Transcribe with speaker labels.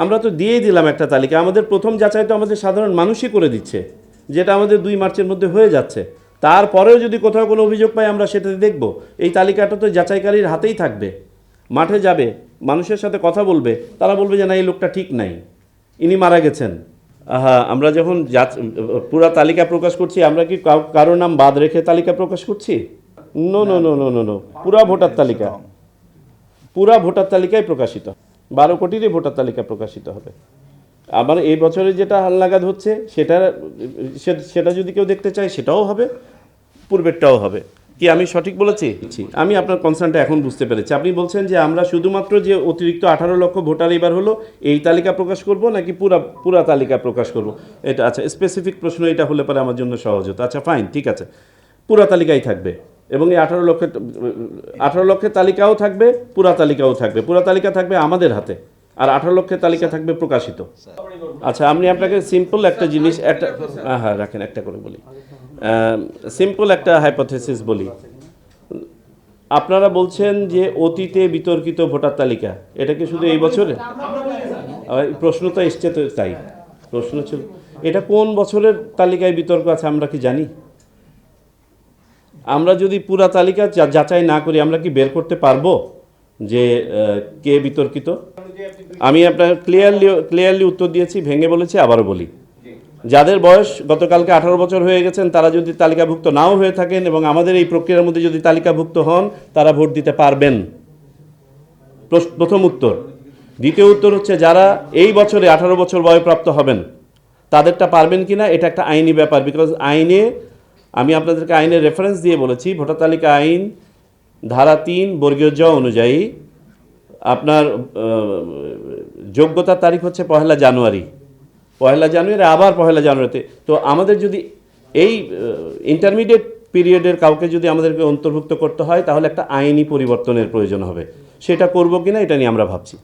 Speaker 1: আমরা তো দিয়েই দিলাম একটা তালিকা। আমাদের প্রথম যাচাই তো আমাদের সাধারণ মানুষই করে দিচ্ছে, যেটা আমাদের 2 মার্চের মধ্যে হয়ে যাচ্ছে। তারপরেও যদি কোথাও কোনো অভিযোগ পাই আমরা সেটা দেখব। এই তালিকাটা তো যাচাইকারীর হাতেই থাকবে। মাঠে যাবে, মানুষের সাথে কথা বলবে, তারা বলবে যে না এই লোকটা ঠিক নাই, ইনি মারা গেছেন। আমরা যখন পুরা তালিকা প্রকাশ করছি, আমরা কি কারোর নাম বাদ রেখে তালিকা প্রকাশ করছি? No no no no no no, পুরা ভোটার তালিকা, পুরা ভোটার তালিকায় প্রকাশিত, 12 কোটিরই ভোটার তালিকা প্রকাশিত হবে। আবার এই বছরে যেটা হালনাগাদ হচ্ছে সেটা যদি কেউ দেখতে চায় সেটাও হবে, পূর্বেরটাও হবে। কি আমি সঠিক বলেছি? আমি আপনার কনসার্নটা এখন বুঝতে পেরেছি। আপনি বলছেন যে আমরা শুধুমাত্র যে অতিরিক্ত 18 লক্ষ ভোটার এবার হলো এই তালিকা প্রকাশ করব নাকি পুরা তালিকা প্রকাশ করব, এটা আচ্ছা স্পেসিফিক প্রশ্ন। এটা হলে পরে আমার জন্য সহজ হতো। আচ্ছা ফাইন, ঠিক আছে, পুরা তালিকাই থাকবে এবং এই 18 লক্ষের তালিকাও থাকবে, পুরা তালিকাও থাকবে। পুরা তালিকা থাকবে আমাদের হাতে, আর 18 লক্ষের তালিকা থাকবে প্রকাশিত। আচ্ছা আমি আপনাকে সিম্পল একটা জিনিস, হ্যাঁ রাখেন, একটা করে বলি, সিম্পল একটা হাইপোথেসিস বলি। আপনারা বলছেন যে অতীতে বিতর্কিত ভোটার তালিকা, এটা কি শুধু এই বছরে? প্রশ্ন তো এসছে, তো তাই প্রশ্ন ছিল এটা কোন বছরের তালিকায় বিতর্ক আছে আমরা কি জানি? আমরা যদি পুরা তালিকা যাচাই না করি আমরা কি বের করতে পারবো যে কে বিতর্কিত? আমি আপনার ক্লিয়ারলি উত্তর দিয়েছি, ভেঙে বলেছি, আবারও বলি। যাদের বয়স গতকালকে 18 বছর হয়ে গেছেন তারা যদি তালিকাভুক্ত নাও হয়ে থাকেন এবং আমাদের এই প্রক্রিয়ার মধ্যে যদি তালিকাভুক্ত হন, তারা ভোট দিতে পারবেন, প্রথম উত্তর। দ্বিতীয় উত্তর হচ্ছে যারা এই বছরে 18 বছর বয়প্রাপ্ত হবেন তাদেরটা পারবেন কিনা এটা একটা আইনি ব্যাপার। বিকজ আইনে, আমি আপনাদেরকে আইনের রেফারেন্স দিয়ে বলেছি, ভোটার তালিকা আইন ধারা 3 বর্গীয় জ অনুযায়ী আপনার যোগ্যতার তারিখ হচ্ছে 1 জানুয়ারি, আবার 1 জানুয়ারিতে। তো আমাদের যদি এই ইন্টারমিডিয়েট পিরিয়ডের কাউকে যদি আমাদেরকে অন্তর্ভুক্ত করতে হয় তাহলে একটা আইনি পরিবর্তনের প্রয়োজন হবে। সেটা করব কিনা এটা নিয়ে আমরা ভাবছি।